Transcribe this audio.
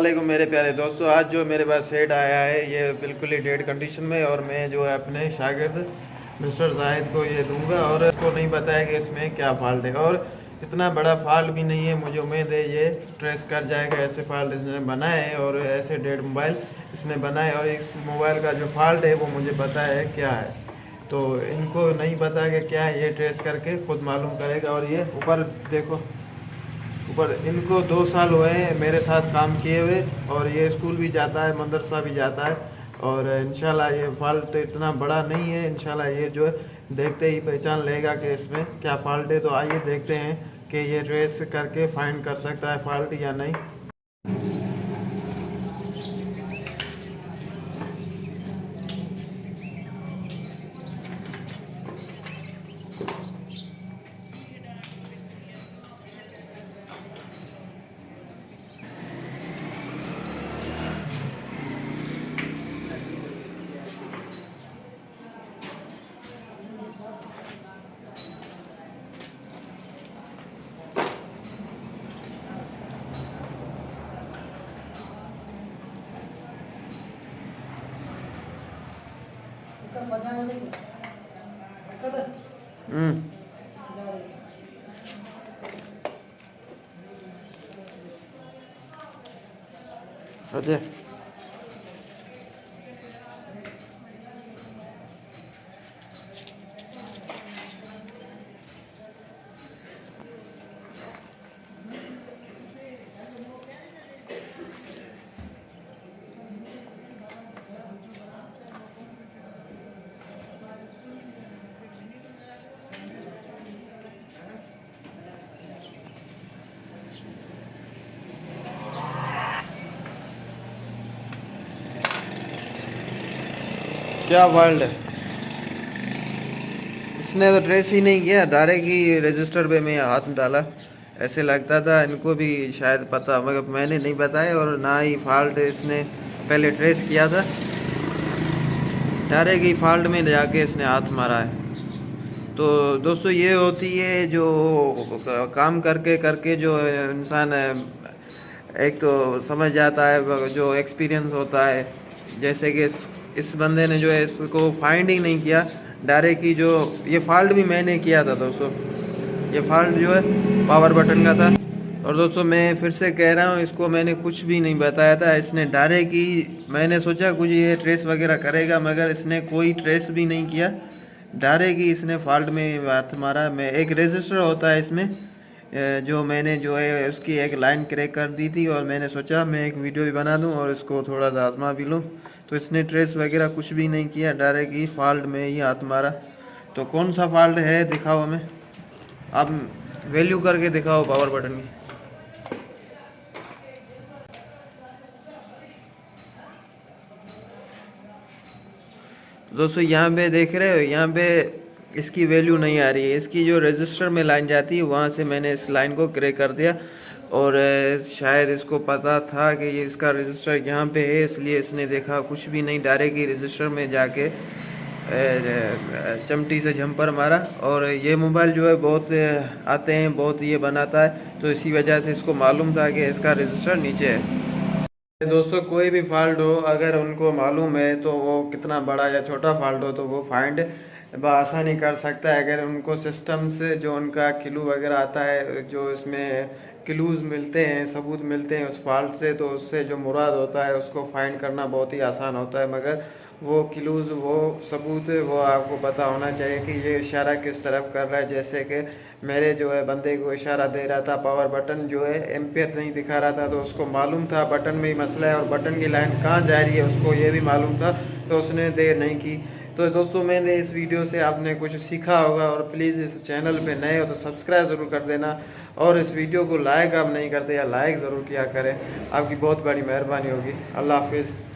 वालेकुम मेरे प्यारे दोस्तों। आज जो मेरे पास सेट आया है ये बिल्कुल ही डेड कंडीशन में, और मैं जो है अपने शागिर्द मिस्टर जाहिद को ये दूंगा। और इसको नहीं बताया कि इसमें क्या फॉल्ट है, और इतना बड़ा फॉल्ट भी नहीं है। मुझे उम्मीद है ये ट्रेस कर जाएगा। ऐसे फॉल्ट इसने बनाए हैं और ऐसे डेड मोबाइल इसने बनाए, और इस मोबाइल का जो फॉल्ट है वो मुझे पता है क्या है। तो इनको नहीं पता कि क्या है, ये ट्रेस करके खुद मालूम करेगा। और ये ऊपर देखो, ऊपर इनको 2 साल हुए हैं मेरे साथ काम किए हुए, और ये स्कूल भी जाता है, मदरसा भी जाता है। और इंशाल्लाह ये फॉल्ट इतना बड़ा नहीं है। इंशाल्लाह ये जो है देखते ही पहचान लेगा कि इसमें क्या फॉल्ट है। तो आइए देखते हैं कि ये ट्रेस करके फाइंड कर सकता है फॉल्ट या नहीं। हम्म अच्छा, क्या फॉल्ट है? इसने तो ट्रेस ही नहीं किया, डायरेक्ट ही रजिस्टर पे में हाथ डाला। ऐसे लगता था इनको भी शायद पता, मगर मैंने नहीं बताया, और ना ही फॉल्ट इसने पहले ट्रेस किया था। डायरेक्ट ही फॉल्ट में जाके इसने हाथ मारा है। तो दोस्तों ये होती है जो काम करके करके जो इंसान एक तो समझ जाता है, जो एक्सपीरियंस होता है। जैसे कि इस बंदे ने जो है इसको फाइंड ही नहीं किया, डायरेक्ट ही जो ये फॉल्ट भी मैंने किया था दोस्तों। ये फॉल्ट जो है पावर बटन का था। और दोस्तों मैं फिर से कह रहा हूँ, इसको मैंने कुछ भी नहीं बताया था। इसने डायरेक्ट ही, मैंने सोचा कुछ ये ट्रेस वगैरह करेगा, मगर इसने कोई ट्रेस भी नहीं किया। डायरेक्ट ही इसने फॉल्ट में हाथ मारा। मैं एक रजिस्टर होता है इसमें, जो मैंने जो है उसकी एक लाइन क्रैक कर दी थी, और मैंने सोचा मैं एक वीडियो भी बना दूं और इसको थोड़ा सा आजमा भी लूँ। तो इसने ट्रेस वगैरह कुछ भी नहीं किया, डायरेक्ट ही फॉल्ट में ही हाथ मारा। तो कौन सा फॉल्ट है दिखाओ हमें, आप वैल्यू करके दिखाओ पावर बटन की। दोस्तों यहाँ पे देख रहे हो, यहाँ पे इसकी वैल्यू नहीं आ रही है। इसकी जो रजिस्टर में लाइन जाती है वहाँ से मैंने इस लाइन को क्रैक कर दिया, और शायद इसको पता था कि ये इसका रजिस्टर यहाँ पे है, इसलिए इसने देखा कुछ भी नहीं, डायरेक्ट ही रजिस्टर में जाके चमटी से जंपर मारा। और ये मोबाइल जो है बहुत आते हैं, बहुत ये बनाता है, तो इसी वजह से इसको मालूम था कि इसका रजिस्टर नीचे है। दोस्तों कोई भी फॉल्ट हो, अगर उनको मालूम है तो वो कितना बड़ा या छोटा फॉल्ट हो तो वो फाइंड बआसानी कर सकता है। अगर उनको सिस्टम से जो उनका क्लू वगैरह आता है, जो इसमें क्लूज मिलते हैं, सबूत मिलते हैं उस फॉल्ट से, तो उससे जो मुराद होता है उसको फाइंड करना बहुत ही आसान होता है। मगर वो क्लूज, वो सबूत, वो आपको पता होना चाहिए कि ये इशारा किस तरफ कर रहा है। जैसे कि मेरे जो है बंदे को इशारा दे रहा था, पावर बटन जो है एम्पियर नहीं दिखा रहा था, तो उसको मालूम था बटन में ही मसला है, और बटन की लाइन कहाँ जा रही है उसको ये भी मालूम था, तो उसने देर नहीं की। तो दोस्तों मैंने इस वीडियो से आपने कुछ सीखा होगा, और प्लीज़ इस चैनल पे नए हो तो सब्सक्राइब ज़रूर कर देना, और इस वीडियो को लाइक आप नहीं करते या लाइक ज़रूर किया करें, आपकी बहुत बड़ी मेहरबानी होगी। अल्लाह हाफिज़।